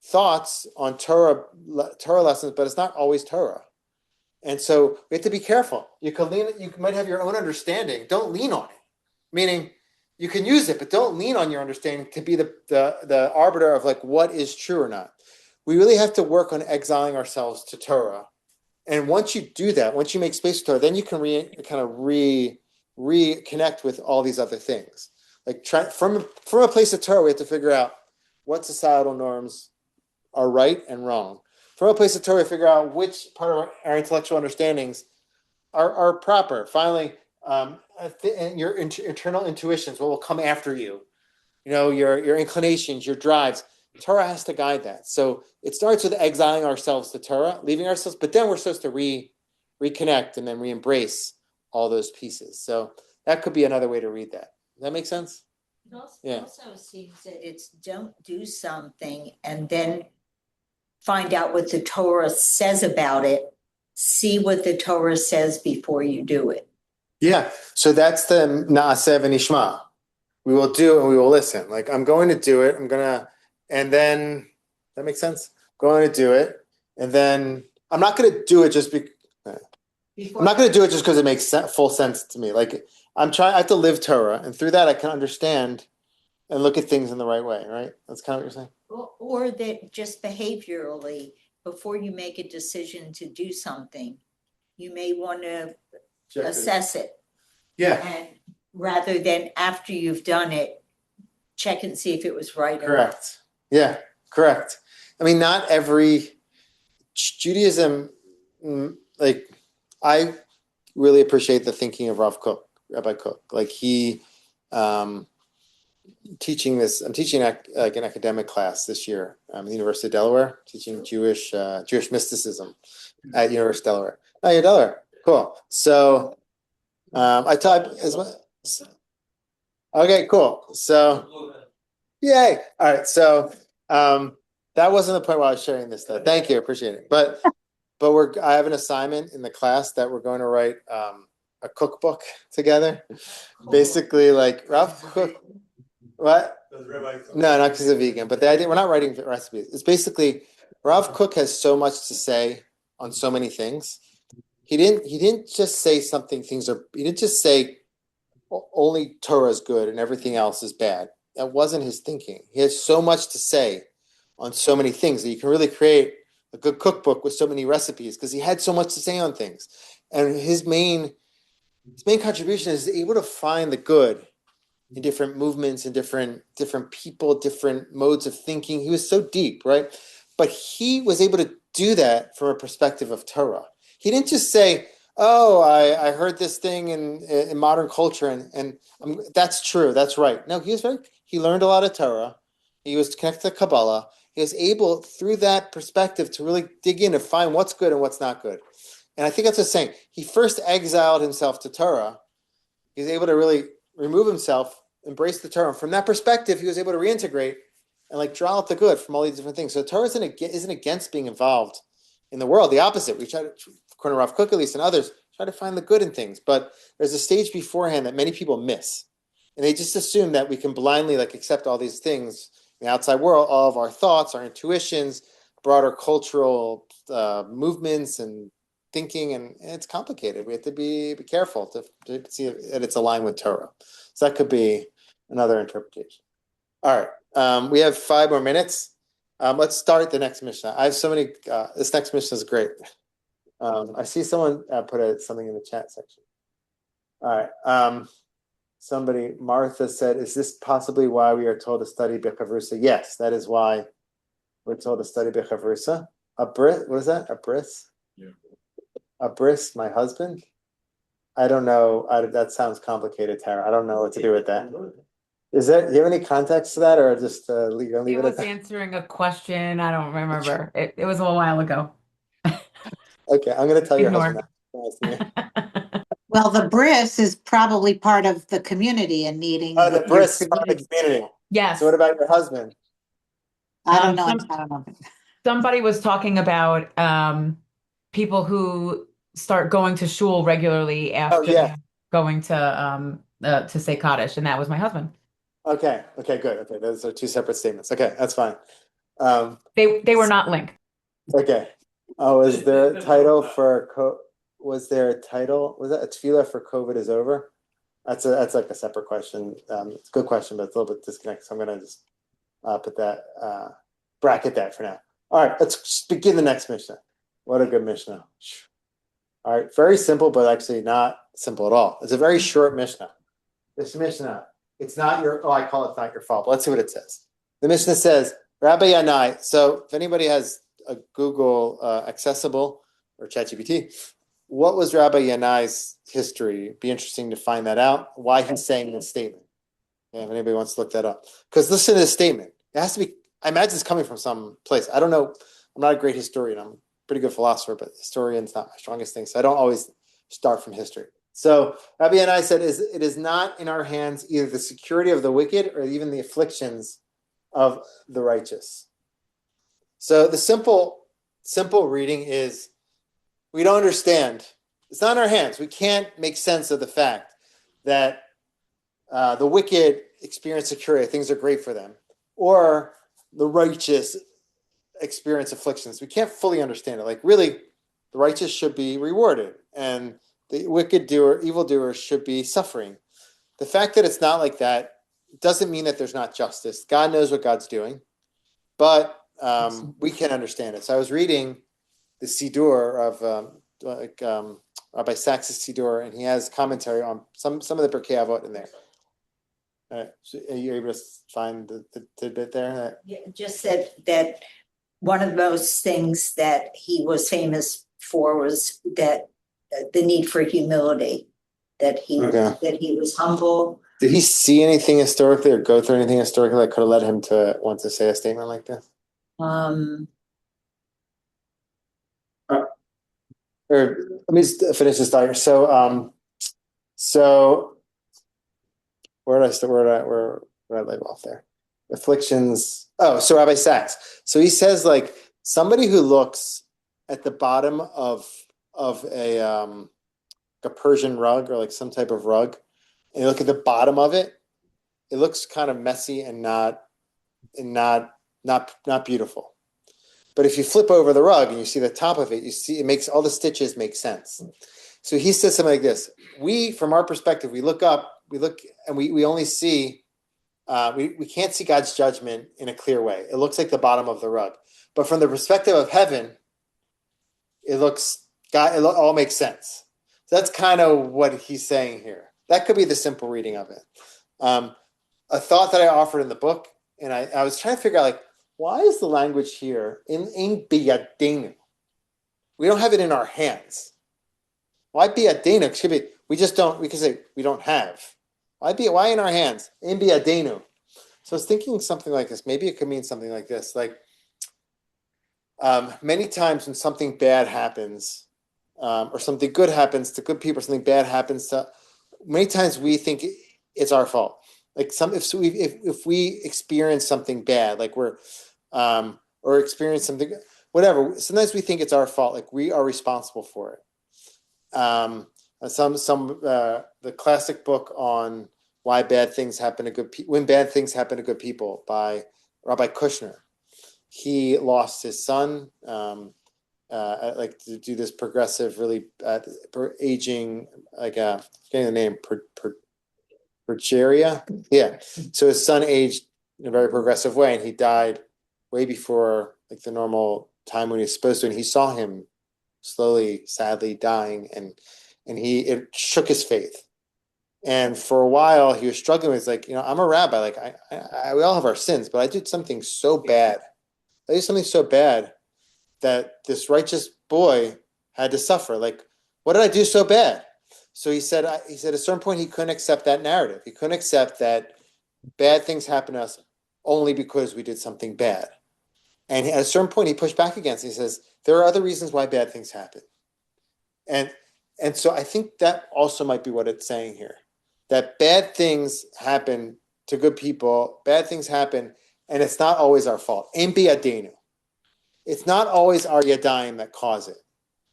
thoughts on Torah lessons, but it's not always Torah. And so we have to be careful. You might have your own understanding. Don't lean on it. Meaning, you can use it, but don't lean on your understanding to be the arbiter of like what is true or not. We really have to work on exiling ourselves to Torah. And once you do that, once you make space for Torah, then you can reconnect with all these other things. Like from a place of Torah, we have to figure out what societal norms are right and wrong. From a place of Torah, we figure out which part of our intellectual understandings are proper. Finally, your internal intuitions, what will come after you, your inclinations, your drives. Torah has to guide that. So it starts with exiling ourselves to Torah, leaving ourselves, but then we're supposed to reconnect and then re-embrace all those pieces. So that could be another way to read that. Does that make sense? It also seems that it's don't do something and then find out what the Torah says about it. See what the Torah says before you do it. Yeah. So that's the Na'aseh v'nishma. We will do and we will listen. Like I'm going to do it. And then that makes sense. Going to do it, and then I'm not going to do it just because. I'm not going to do it just because it makes full sense to me. Like I have to live Torah, and through that I can understand and look at things in the right way. Right? That's kind of what you're saying. Or that just behaviorally, before you make a decision to do something, you may want to assess it. Yeah. And rather than after you've done it, check and see if it was right. Correct. Yeah. Correct. I mean, not every Judaism, like I really appreciate the thinking of Rabbi Cook. Like he, teaching this. I'm teaching like an academic class this year at the University of Delaware, teaching Jewish mysticism at University of Delaware. Oh, you're Delaware. Cool. So I taught as well. Okay, cool. So yay. All right. So that wasn't the point where I was sharing this though. Thank you. Appreciate it. But I have an assignment in the class that we're going to write a cookbook together. Basically like Ralph Cook. What? No, not because of vegan, but the idea we're not writing recipes. It's basically Rav Cook has so much to say on so many things. He didn't just say he didn't just say only Torah is good and everything else is bad. That wasn't his thinking. He has so much to say on so many things that you can really create a good cookbook with so many recipes because he had so much to say on things. And his main contribution is able to find the good in different movements and different people, different modes of thinking. He was so deep, right? But he was able to do that from a perspective of Torah. He didn't just say, "Oh, I heard this thing in modern culture, and that's true, that's right." No, he learned a lot of Torah. He was connected to Kabbalah. He was able, through that perspective, to really dig in and find what's good and what's not good. And I think that's what I'm saying. He first exiled himself to Torah. He was able to really remove himself, embrace the Torah. From that perspective, he was able to reintegrate and like draw out the good from all these different things. So Torah isn't against being involved in the world. The opposite. We try to, according to Rav Kook at least and others, try to find the good in things. But there's a stage beforehand that many people miss. And they just assume that we can blindly like accept all these things in the outside world, all of our thoughts, our intuitions, broader cultural movements and thinking, and it's complicated. We have to be careful to see that it's aligned with Torah. So that could be another interpretation. All right, we have 5 more minutes. Let's start the next Mishnah. I have so many. This next Mishnah is great. I see someone put something in the chat section. All right. Somebody, Martha said, "Is this possibly why we are told to study Bechavrusa?" Yes, that is why we're told to study Bechavrusa. A bris? What is that? A bris? Yeah. A bris, my husband? I don't know. That sounds complicated, Tara. I don't know what to do with that. Do you have any context to that, or just leave It it was at that? answering a question. I don't remember. It was a little while ago. Okay, I'm going to tell your Ignore. husband that. Well, the bris is probably part of the community and needing. Oh, the bris is part of the community. Yes. So what about your husband? I don't know. I don't know. Somebody was talking about people who start going to shul regularly after going to say Kaddish, and that was my husband. Okay, good. Okay, those are 2 separate statements. Okay, that's fine. They were not linked. Okay. Oh, is there a title for was there a title? Was that a tefillah for COVID is over? That's like a separate question. It's a good question, but it's a little bit disconnected. So I'm gonna just put that bracket that for now. All right, let's begin the next Mishnah. What a good Mishnah. All right, very simple, but actually not simple at all. It's a very short Mishnah. This Mishnah, it's not I call it not your fault. But let's see what it says. The Mishnah says, Rabbi Yanai. So if anybody has a Google accessible or ChatGPT, what was Rabbi Yanai's history? It'd be interesting to find that out. Why he's saying this statement. Yeah, if anybody wants to look that up. Because listen to this statement. It has to be, I imagine it's coming from some place. I don't know. I'm not a great historian. I'm a pretty good philosopher, but historian's not my strongest thing. So I don't always start from history. So Rabbi Yanai said, it is not in our hands either the security of the wicked or even the afflictions of the righteous. So the simple reading is, we don't understand It's not in our hands. We can't make sense of the fact that the wicked experience security, things are great for them, or the righteous experience afflictions. We can't fully understand it. Like, really, the righteous should be rewarded, and the evildoers should be suffering. The fact that it's not like that doesn't mean that there's not justice. God knows what God's doing, but we can understand it. So I was reading the Siddur of Rabbi Sachs' Siddur, and he has commentary on some of the Pirkei Avot in there. So are you able to find the tidbit there? Yeah, just that one of those things that he was famous for was that the need for humility, that he was humble. Did he see anything historically or go through anything historically that could have led him to want to say a statement like this? Or let me just finish this thought here. So where did I leave off there? Afflictions. Oh, so Rabbi Sachs. So he says, like, somebody who looks at the bottom of a Persian rug or like some type of rug, and you look at the bottom of it, it looks kind of messy and not beautiful. But if you flip over the rug and you see the top of it, you see it makes all the stitches make sense. So he says something like this: we, from our perspective, we look up, and we only see, we can't see God's judgment in a clear way. It looks like the bottom of the rug. But from the perspective of heaven, it all makes sense. So that's kind of what he's saying here. That could be the simple reading of it. A thought that I offered in the book, and I was trying to figure out, like, why is the language here in biyadenu? We don't have it in our hands. Why biyadenu? We can say we don't have. Why in our hands? In biyadenu. So I was thinking something like this. Maybe it could mean something like this. Like, many times when something bad happens, or something good happens to good people, or something bad happens to, many times we think it's our fault. Like, if we experience something bad, like or experience something, whatever, sometimes we think it's our fault, like we are responsible for it. The classic book on why bad things happen to good people, when bad things happen to good people, by Rabbi Kushner. He lost his son, like, to do this progressive, really aging, like getting the name progeria. Yeah. So his son aged in a very progressive way, and he died way before, like, the normal time when he was supposed to. And he saw him slowly, sadly dying, and it shook his faith. And for a while, he was struggling with, like, I'm a rabbi. Like, we all have our sins, but I did something so bad. I did something so bad that this righteous boy had to suffer. Like, what did I do so bad? So he said at a certain point, he couldn't accept that narrative. He couldn't accept that bad things happen to us only because we did something bad. And at a certain point, he pushed back against it. He says, there are other reasons why bad things happen. And so I think that also might be what it's saying here, that bad things happen to good people, bad things happen, and it's not always our fault. Ein biyadenu. It's not always our yadayim that cause it.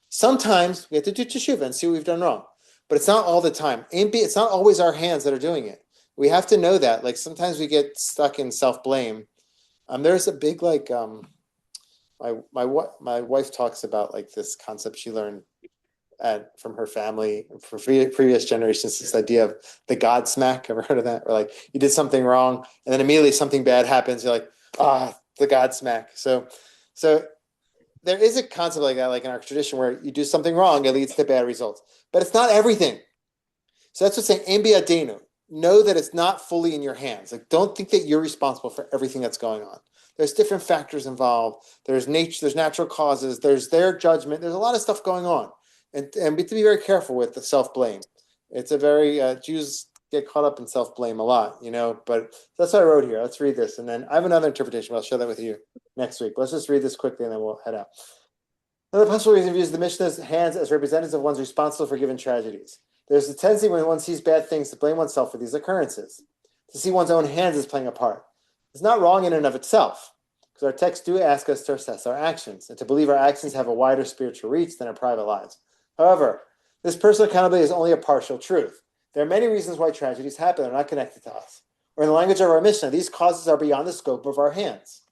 Sometimes we have to do teshuvah and see what we've done wrong, but it's not all the time. It's not always our hands that are doing it. We have to know that. Like, sometimes we get stuck in self-blame. There's a big, like, my wife talks about, like, this concept she learned from her family, from previous generations, this idea of the God smack. Ever heard of that? Where, like, you did something wrong, and then immediately something bad happens. You're like, the God smack. So there is a concept like that, like in our tradition, where you do something wrong, it leads to bad results. But it's not everything. So that's what's saying, Ein biyadenu. Know that it's not fully in your hands. Like, don't think that you're responsible for everything that's going on. There's different factors involved. There's nature, there's natural causes, there's their judgment. There's a lot of stuff going on. And we have to be very careful with the self-blame. It's a very, Jews get caught up in self-blame a lot, but that's what I wrote here. Let's read this. And then I have another interpretation, but I'll share that with you next week. Let's just read this quickly and then we'll head out. Another possible reason views the Mishnah's hands as representatives of ones responsible for given tragedies. There's a tendency when one sees bad things to blame oneself for these occurrences, to see one's own hands as playing a part. It's not wrong in and of itself, because our texts do ask us to assess our actions and to believe our actions have a wider spiritual reach than our private lives. However, This personal accountability is only a partial truth. There are many reasons why tragedies happen. They're not connected to us. Or in the language of our Mishnah, these causes are beyond the scope of our hands.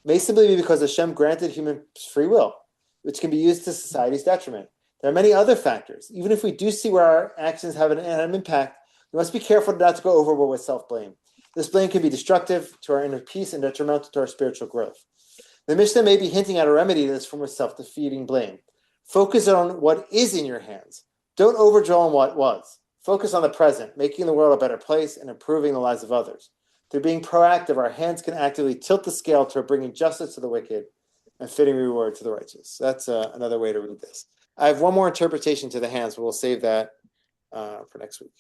It may simply be because Hashem granted humans free will, which can be used to society's detriment. There are many other factors. Even if we do see where our actions have an impact, we must be careful not to go overboard with self-blame. This blame can be destructive to our inner peace and detrimental to our spiritual growth. The Mishnah may be hinting at a remedy to this form of self-defeating blame. Focus on what is in your hands. Don't overdraw on what was. Focus on the present, making the world a better place and improving the lives of others. Through being proactive, our hands can actively tilt the scale toward bringing justice to the wicked and fitting reward to the righteous. That's another way to read this. I have one more interpretation to the hands, but we'll save that for next week.